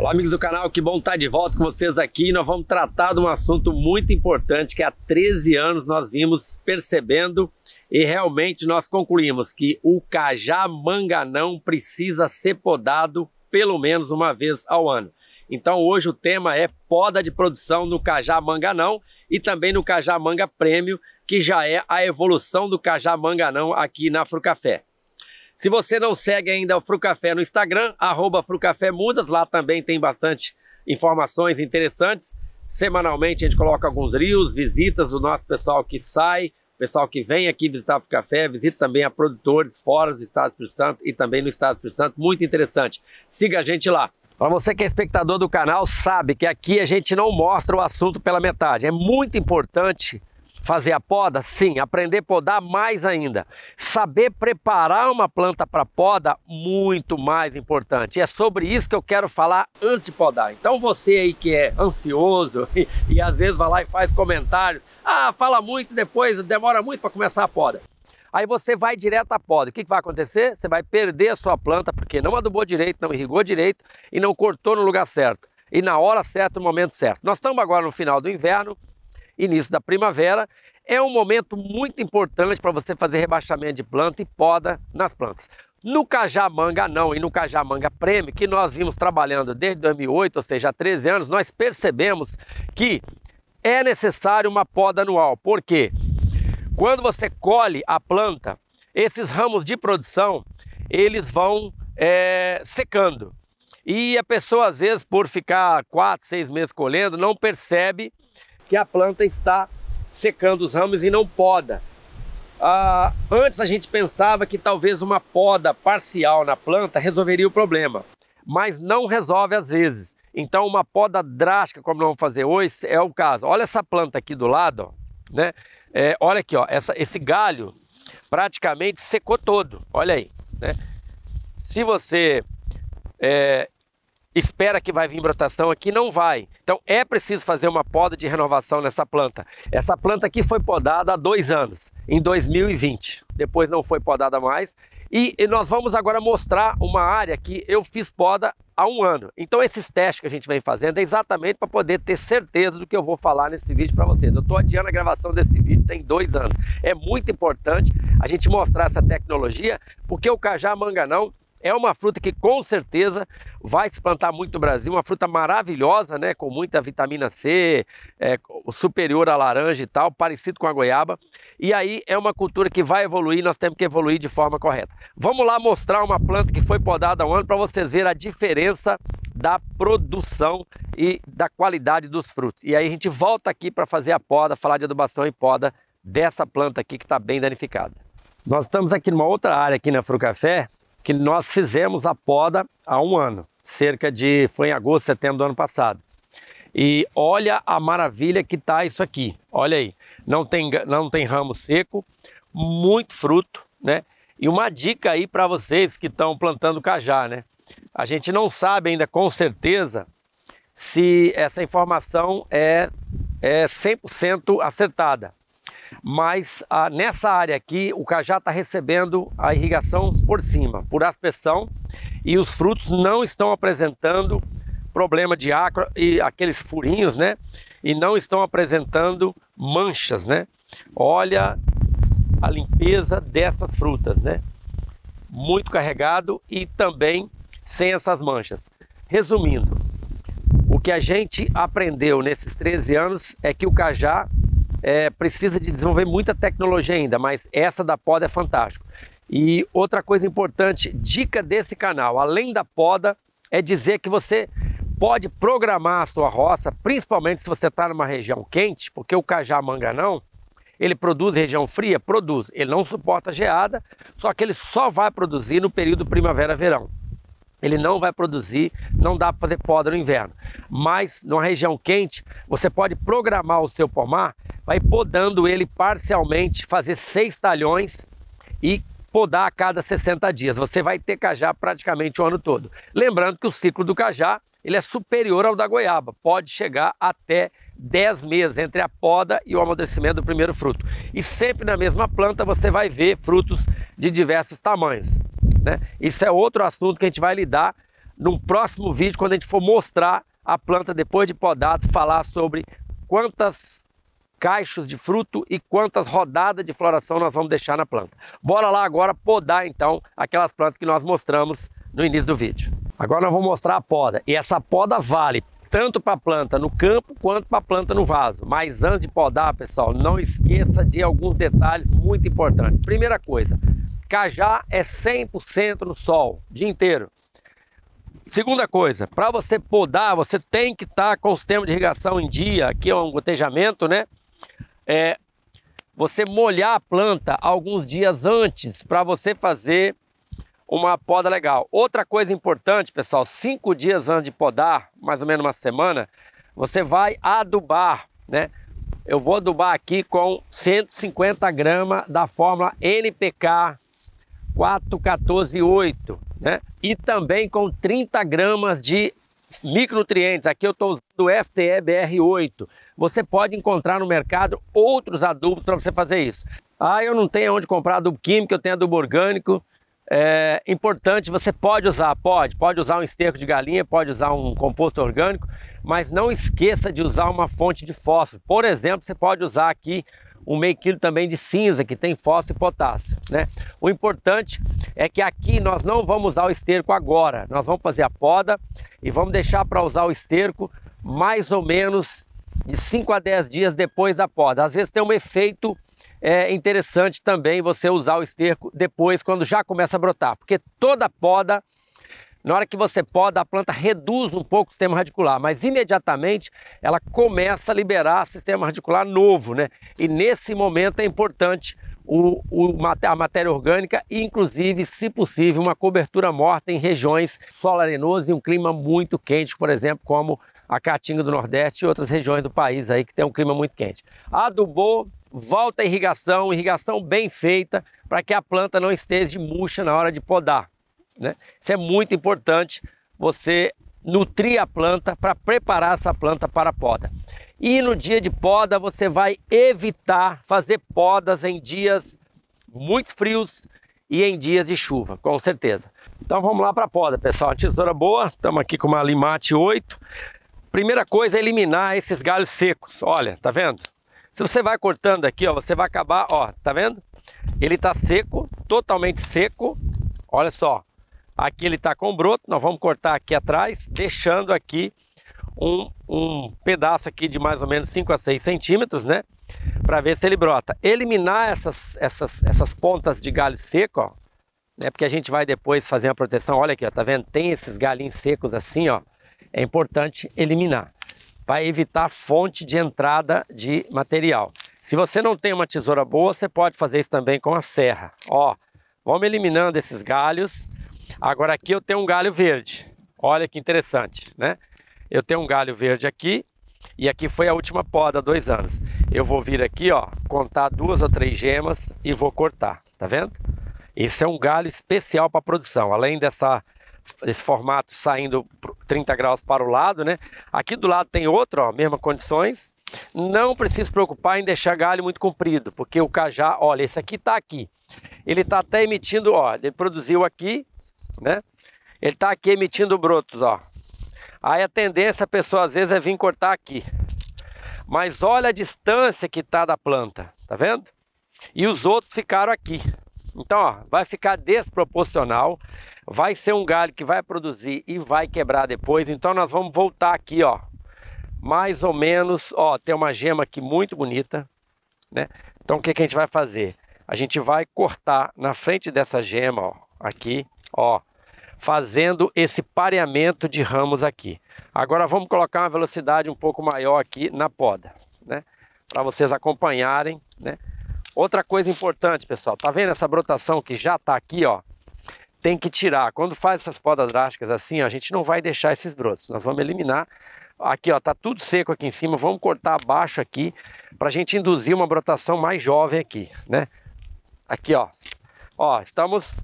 Olá, amigos do canal, que bom estar de volta com vocês aqui. Nós vamos tratar de um assunto muito importante que há 13 anos nós vimos percebendo e realmente nós concluímos que o cajá-manganão precisa ser podado pelo menos uma vez ao ano. Então hoje o tema é poda de produção no cajá-manganão e também no cajá-manga prêmio, que já é a evolução do cajá-manganão aqui na Frucafé. Se você não segue ainda o Frucafé no Instagram, @frucafémudas, lá também tem bastante informações interessantes. Semanalmente a gente coloca alguns reels, visitas do nosso pessoal que sai, pessoal que vem aqui visitar o Frucafé, visita também a produtores fora do Estado do Espírito Santo e também no Estado do Espírito Santo, muito interessante. Siga a gente lá. Para você que é espectador do canal, sabe que aqui a gente não mostra o assunto pela metade. É muito importante fazer a poda, sim, aprender a podar mais ainda. Saber preparar uma planta para poda, muito mais importante. E é sobre isso que eu quero falar antes de podar. Então você aí que é ansioso e às vezes vai lá e faz comentários, fala muito, depois demora muito para começar a poda. Aí você vai direto à poda. O que vai acontecer? Você vai perder a sua planta porque não adubou direito, não irrigou direito e não cortou no lugar certo. E na hora certa, no momento certo. Nós estamos agora no final do inverno, início da primavera. É um momento muito importante para você fazer rebaixamento de planta e poda nas plantas. No cajá-manganão e no cajá-manga prêmio, que nós vimos trabalhando desde 2008, ou seja, há 13 anos, nós percebemos que é necessário uma poda anual. Por quê? Quando você colhe a planta, esses ramos de produção, eles vão secando. E a pessoa, às vezes, por ficar 4, 6 meses colhendo, não percebe que a planta está secando os ramos e não poda. Antes a gente pensava que talvez uma poda parcial na planta resolveria o problema, mas não resolve às vezes. Então uma poda drástica, como nós vamos fazer hoje, é o caso. Olha essa planta aqui do lado, ó, né? Olha aqui, ó, esse galho praticamente secou todo, olha aí, né? Se você espera que vai vir brotação aqui, não vai. Então é preciso fazer uma poda de renovação nessa planta. Essa planta aqui foi podada há 2 anos, em 2020. Depois não foi podada mais. E nós vamos agora mostrar uma área que eu fiz poda há 1 ano. Então esses testes que a gente vem fazendo é exatamente para poder ter certeza do que eu vou falar nesse vídeo para vocês. Eu estou adiando a gravação desse vídeo tem 2 anos. É muito importante a gente mostrar essa tecnologia, porque o cajá-manganão é uma fruta que com certeza vai se plantar muito no Brasil, uma fruta maravilhosa, né, com muita vitamina C, superior à laranja e tal, parecido com a goiaba. E aí é uma cultura que vai evoluir, nós temos que evoluir de forma correta. Vamos lá mostrar uma planta que foi podada há 1 ano para vocês verem a diferença da produção e da qualidade dos frutos. E aí a gente volta aqui para fazer a poda, falar de adubação e poda dessa planta aqui que está bem danificada. Nós estamos aqui numa outra área aqui na Frucafé, que nós fizemos a poda há 1 ano, foi em agosto, setembro do ano passado. E olha a maravilha que está isso aqui, olha aí, não tem ramo seco, muito fruto, né? E uma dica aí para vocês que estão plantando cajá, né? A gente não sabe ainda com certeza se essa informação é 100% acertada. Mas nessa área aqui o cajá está recebendo a irrigação por cima, por aspersão, e os frutos não estão apresentando problema de acro e aqueles furinhos, né? E não estão apresentando manchas, né? Olha a limpeza dessas frutas, né? Muito carregado e também sem essas manchas. Resumindo, o que a gente aprendeu nesses 13 anos é que o cajá precisa de desenvolver muita tecnologia ainda, mas essa da poda é fantástico. E outra coisa importante, dica desse canal, além da poda, é dizer que você pode programar a sua roça, principalmente se você está numa região quente, porque o cajá-manganão, ele produz região fria? Produz. Ele não suporta geada, só que ele só vai produzir no período primavera-verão. Ele não vai produzir, não dá para fazer poda no inverno. Mas numa região quente, você pode programar o seu pomar, vai podando ele parcialmente, fazer 6 talhões e podar a cada 60 dias. Você vai ter cajá praticamente o ano todo. Lembrando que o ciclo do cajá, ele é superior ao da goiaba, pode chegar até 10 meses entre a poda e o amadurecimento do primeiro fruto. E sempre na mesma planta você vai ver frutos de diversos tamanhos, né? Isso é outro assunto que a gente vai lidar num próximo vídeo, quando a gente for mostrar a planta depois de podado, falar sobre quantas caixos de fruto e quantas rodadas de floração nós vamos deixar na planta. Bora lá agora podar então aquelas plantas que nós mostramos no início do vídeo. Agora nós vamos mostrar a poda, e essa poda vale tanto para a planta no campo quanto para a planta no vaso. Mas antes de podar, pessoal, não esqueça de alguns detalhes muito importantes. Primeira coisa, cajá é 100% no sol, o dia inteiro. Segunda coisa, para você podar, você tem que estar com o sistema de irrigação em dia, aqui é um gotejamento, né? Você molhar a planta alguns dias antes para você fazer uma poda legal. Outra coisa importante, pessoal, 5 dias antes de podar, mais ou menos uma semana, você vai adubar, né? Eu vou adubar aqui com 150 gramas da fórmula NPK 4-14-8, né? E também com 30 gramas de micronutrientes. Aqui eu estou usando o FTE BR8. Você pode encontrar no mercado outros adubos para você fazer isso. Ah, eu não tenho onde comprar adubo químico, eu tenho adubo orgânico. É importante, você pode usar, pode usar um esterco de galinha, pode usar um composto orgânico, mas não esqueça de usar uma fonte de fósforo. Por exemplo, você pode usar aqui um meio quilo também de cinza, que tem fósforo e potássio, né? O importante é que aqui nós não vamos usar o esterco agora, nós vamos fazer a poda e vamos deixar para usar o esterco mais ou menos de 5 a 10 dias depois da poda. Às vezes tem um efeito interessante também você usar o esterco depois, quando já começa a brotar, porque toda poda, na hora que você poda, a planta reduz um pouco o sistema radicular, mas imediatamente ela começa a liberar sistema radicular novo, né? E nesse momento é importante a matéria orgânica e, inclusive, se possível, uma cobertura morta em regiões solo arenoso e um clima muito quente, por exemplo, como a Caatinga do Nordeste e outras regiões do país aí que tem um clima muito quente. Adubou, volta a irrigação bem feita, para que a planta não esteja de murcha na hora de podar, né? Isso é muito importante, você nutrir a planta para preparar essa planta para a poda. E no dia de poda você vai evitar fazer podas em dias muito frios e em dias de chuva, com certeza. Então vamos lá para a poda, pessoal. Uma tesoura boa, estamos aqui com uma Limate 8. Primeira coisa é eliminar esses galhos secos. Olha, tá vendo? Se você vai cortando aqui, ó, você vai acabar, ó, tá vendo? Ele tá seco, totalmente seco. Olha só, aqui ele tá com broto. Nós vamos cortar aqui atrás, deixando aqui um pedaço aqui de mais ou menos 5 a 6 centímetros, né? Para ver se ele brota. Eliminar essas pontas de galho seco, ó, né? Porque a gente vai depois fazer uma proteção. Olha aqui, ó, tá vendo? Tem esses galinhos secos assim, ó. É importante eliminar. Vai evitar fonte de entrada de material. Se você não tem uma tesoura boa, você pode fazer isso também com a serra. Ó, vamos eliminando esses galhos. Agora aqui eu tenho um galho verde. Olha que interessante, né? Eu tenho um galho verde aqui e aqui foi a última poda há 2 anos. Eu vou vir aqui, ó, contar 2 ou 3 gemas e vou cortar, tá vendo? Esse é um galho especial para produção, além desse formato saindo 30 graus para o lado, né? Aqui do lado tem outro, ó, mesmas condições. Não precisa se preocupar em deixar galho muito comprido, porque o cajá, olha, esse aqui tá aqui. Ele tá até emitindo, ó, ele produziu aqui, né? Ele tá aqui emitindo brotos, ó. Aí a tendência a pessoa às vezes é vir cortar aqui. Mas olha a distância que tá da planta, tá vendo? E os outros ficaram aqui. Então, ó, vai ficar desproporcional, vai ser um galho que vai produzir e vai quebrar depois. Então nós vamos voltar aqui, ó, mais ou menos, ó, tem uma gema aqui muito bonita, né? Então o que a gente vai fazer? A gente vai cortar na frente dessa gema, ó, aqui, ó, fazendo esse pareamento de ramos aqui. Agora vamos colocar uma velocidade um pouco maior aqui na poda, né? Para vocês acompanharem, né? Outra coisa importante, pessoal, tá vendo essa brotação que já tá aqui, ó? Tem que tirar. Quando faz essas podas drásticas assim, ó, a gente não vai deixar esses brotos. Nós vamos eliminar. Aqui, ó, tá tudo seco aqui em cima. Vamos cortar abaixo aqui pra gente induzir uma brotação mais jovem aqui, né? Aqui, ó. Ó, estamos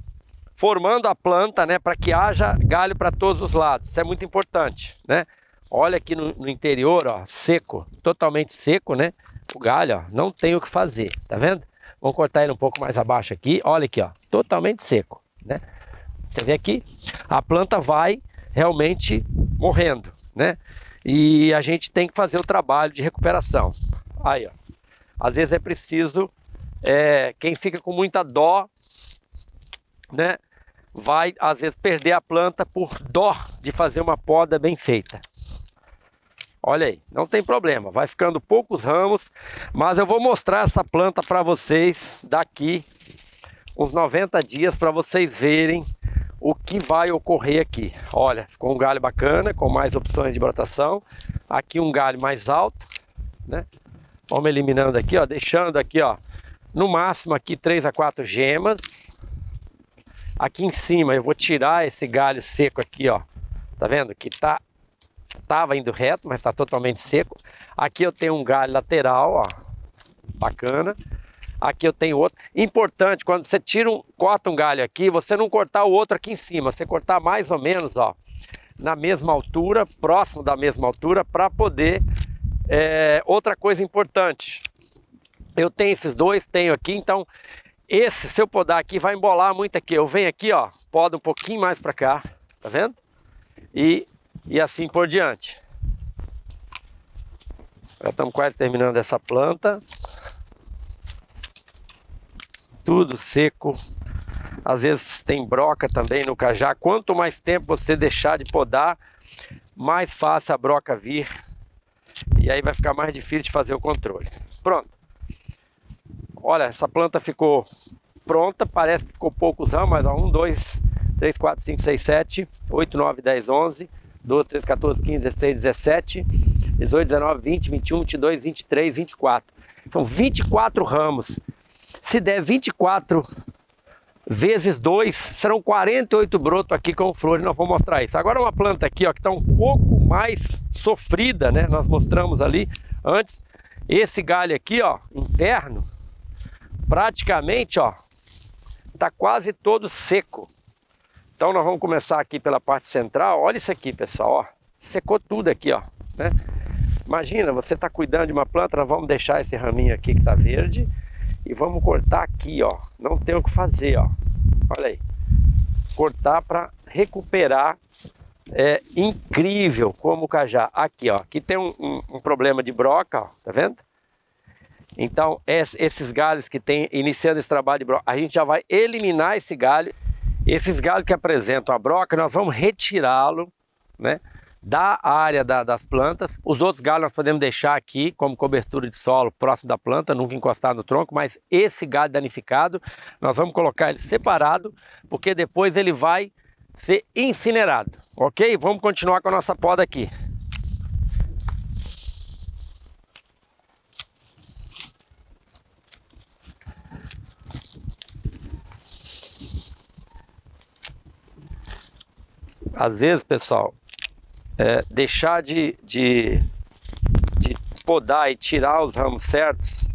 formando a planta, né, para que haja galho para todos os lados. Isso é muito importante, né? Olha aqui no interior, ó, seco, totalmente seco, né? O galho, ó, não tem o que fazer, tá vendo? Vamos cortar ele um pouco mais abaixo aqui. Olha aqui, ó, totalmente seco, né? Você vê aqui, a planta vai realmente morrendo, né? E a gente tem que fazer o trabalho de recuperação. Aí, ó, às vezes é preciso, quem fica com muita dó, né, vai às vezes perder a planta por dó de fazer uma poda bem feita. Olha aí, não tem problema, vai ficando poucos ramos, mas eu vou mostrar essa planta para vocês daqui uns 90 dias para vocês verem o que vai ocorrer aqui. Olha, ficou um galho bacana, com mais opções de brotação. Aqui um galho mais alto, né? Vamos eliminando aqui, ó, deixando aqui, ó, no máximo aqui 3 a 4 gemas. Aqui em cima eu vou tirar esse galho seco aqui, ó. Tá vendo? Que tava indo reto, mas está totalmente seco. Aqui eu tenho um galho lateral, ó, bacana. Aqui eu tenho outro. Importante, quando você corta um galho aqui, você não cortar o outro aqui em cima. Você cortar mais ou menos, ó, na mesma altura, próximo da mesma altura, para poder... outra coisa importante. Eu tenho esses dois, tenho aqui, então... Esse, se eu podar aqui, vai embolar muito aqui. Eu venho aqui, ó, podo um pouquinho mais para cá, tá vendo? E assim por diante. Já estamos quase terminando essa planta. Tudo seco. Às vezes tem broca também no cajá. Quanto mais tempo você deixar de podar, mais fácil a broca vir. E aí vai ficar mais difícil de fazer o controle. Pronto. Olha, essa planta ficou pronta. Parece que ficou poucos ramos, mas ó, 1, 2, 3, 4, 5, 6, 7, 8, 9, 10, 11, 12, 13, 14, 15, 16, 17, 18, 19, 20, 21, 22, 23, 24. São 24 ramos. Se der 24 vezes 2, serão 48 brotos aqui com flores. Nós vamos mostrar isso. Agora uma planta aqui, ó, que está um pouco mais sofrida, né? Nós mostramos ali antes. Esse galho aqui, ó, interno, praticamente, ó, tá quase todo seco. Então nós vamos começar aqui pela parte central. Olha isso aqui, pessoal, ó. Secou tudo aqui, ó, né? Imagina, você tá cuidando de uma planta, nós vamos deixar esse raminho aqui que tá verde e vamos cortar aqui, ó. Não tem o que fazer, ó. Olha aí. Cortar para recuperar. É incrível como o cajá. Aqui, ó. Aqui tem um problema de broca, ó. Tá vendo? Então, esses galhos que tem iniciando esse trabalho de broca, a gente já vai eliminar esse galho. Esses galhos que apresentam a broca, nós vamos retirá-lo, né, da área das plantas. Os outros galhos nós podemos deixar aqui como cobertura de solo próximo da planta, nunca encostar no tronco, mas esse galho danificado, nós vamos colocar ele separado, porque depois ele vai ser incinerado, ok? Vamos continuar com a nossa poda aqui. Às vezes, pessoal, deixar de podar e tirar os ramos certos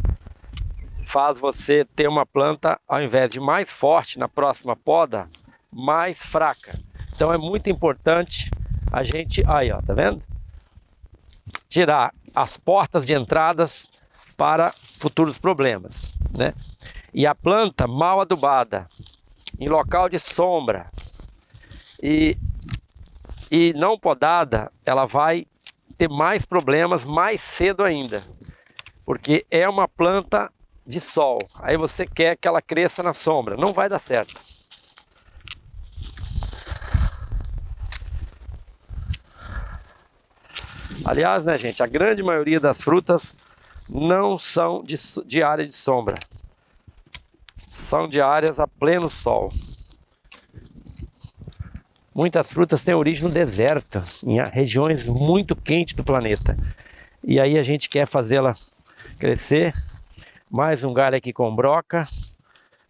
faz você ter uma planta, ao invés de mais forte na próxima poda, mais fraca. Então é muito importante a gente, aí ó, tá vendo? Tirar as portas de entradas para futuros problemas, né? E a planta mal adubada, em local de sombra e não podada, ela vai ter mais problemas mais cedo ainda, porque é uma planta de sol. Aí você quer que ela cresça na sombra, não vai dar certo. Aliás, né, gente, a grande maioria das frutas não são de área de sombra, são de áreas a pleno sol. Muitas frutas têm origem no deserto, em regiões muito quentes do planeta. E aí a gente quer fazê-la crescer. Mais um galho aqui com broca.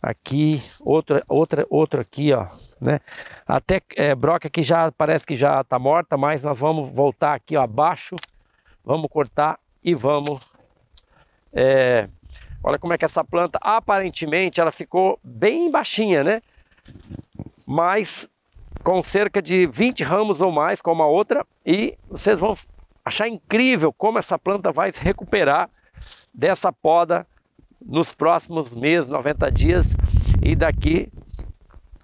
Aqui, outro aqui, ó, né? Até broca que já parece que já está morta, mas nós vamos voltar aqui, ó, abaixo. Vamos cortar e vamos... olha como é que essa planta, aparentemente, ela ficou bem baixinha, né? Mas... com cerca de 20 ramos ou mais, como a outra, e vocês vão achar incrível como essa planta vai se recuperar dessa poda nos próximos meses, 90 dias, e daqui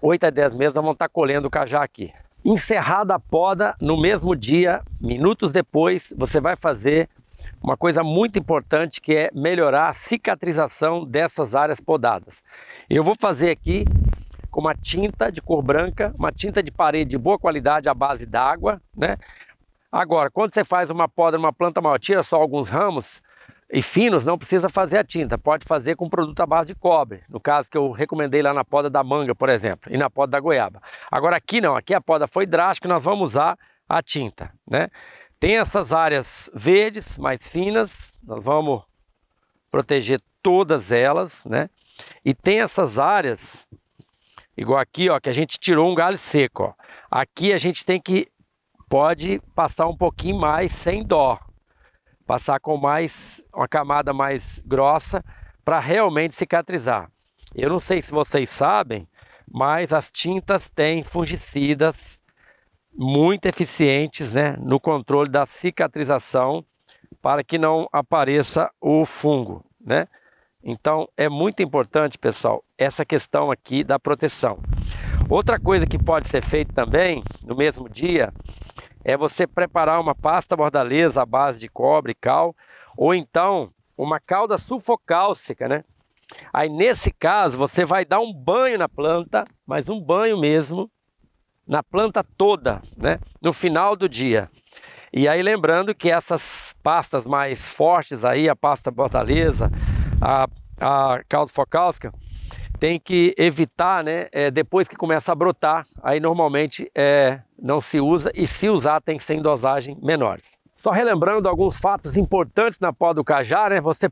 8 a 10 meses nós vamos estar colhendo o cajá aqui. Encerrada a poda, no mesmo dia, minutos depois, você vai fazer uma coisa muito importante, que é melhorar a cicatrização dessas áreas podadas. Eu vou fazer aqui com uma tinta de cor branca, uma tinta de parede de boa qualidade à base d'água, né? Agora, quando você faz uma poda numa planta maior, tira só alguns ramos e finos, não precisa fazer a tinta, pode fazer com produto à base de cobre, no caso que eu recomendei lá na poda da manga, por exemplo, e na poda da goiaba. Agora aqui não, aqui a poda foi drástica, nós vamos usar a tinta, né? Tem essas áreas verdes, mais finas, nós vamos proteger todas elas, né? E tem essas áreas, igual aqui, ó, que a gente tirou um galho seco, ó. Aqui a gente pode passar um pouquinho mais sem dó. Passar com uma camada mais grossa para realmente cicatrizar. Eu não sei se vocês sabem, mas as tintas têm fungicidas muito eficientes, né, no controle da cicatrização para que não apareça o fungo, né? Então é muito importante, pessoal, essa questão aqui da proteção. Outra coisa que pode ser feita também no mesmo dia é você preparar uma pasta bordaleza à base de cobre e cal, ou então uma calda sulfocálcica, né? Aí nesse caso você vai dar um banho na planta, mas um banho mesmo, na planta toda, né? No final do dia. E aí lembrando que essas pastas mais fortes aí, a pasta bordaleza, a calda sulfocálcica, tem que evitar, né, depois que começa a brotar, aí normalmente não se usa, e se usar tem que ser em dosagem menores. Só relembrando alguns fatos importantes na poda do cajá, né? Você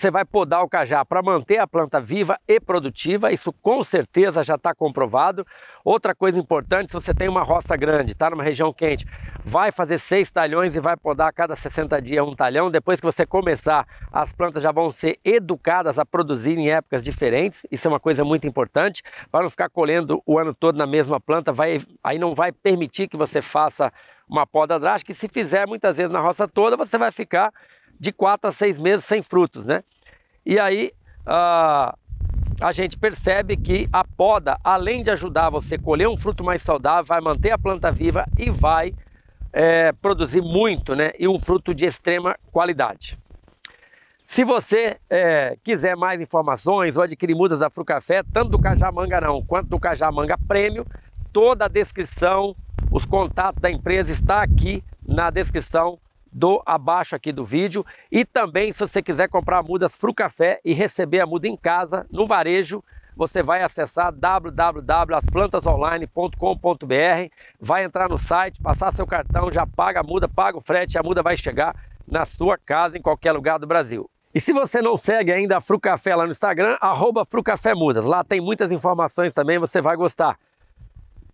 vai podar o cajá para manter a planta viva e produtiva, isso com certeza já está comprovado. Outra coisa importante, se você tem uma roça grande, está numa região quente, vai fazer 6 talhões e vai podar a cada 60 dias um talhão. Depois que você começar, as plantas já vão ser educadas a produzir em épocas diferentes, isso é uma coisa muito importante, para não ficar colhendo o ano todo na mesma planta, aí não vai permitir que você faça uma poda drástica, e se fizer muitas vezes na roça toda, você vai ficar de 4 a 6 meses sem frutos, né? E aí a gente percebe que a poda, além de ajudar você a colher um fruto mais saudável, vai manter a planta viva e vai produzir muito, né? E um fruto de extrema qualidade. Se você quiser mais informações ou adquirir mudas da Frucafé, tanto do cajá manga não, quanto do cajá manga prêmio, toda a descrição, os contatos da empresa está aqui na descrição abaixo aqui do vídeo. E também, se você quiser comprar mudas Frucafé e receber a muda em casa, no varejo, você vai acessar www.asplantasonline.com.br, vai entrar no site, passar seu cartão, já paga a muda, paga o frete, a muda vai chegar na sua casa em qualquer lugar do Brasil. E se você não segue ainda a Frucafé lá no Instagram, @frucafémudas, lá tem muitas informações também, você vai gostar.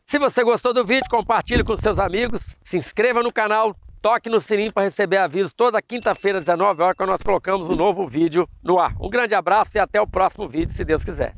Se você gostou do vídeo, compartilhe com seus amigos, se inscreva no canal, toque no sininho para receber avisos toda quinta-feira às 19 horas, quando nós colocamos um novo vídeo no ar. Um grande abraço e até o próximo vídeo, se Deus quiser.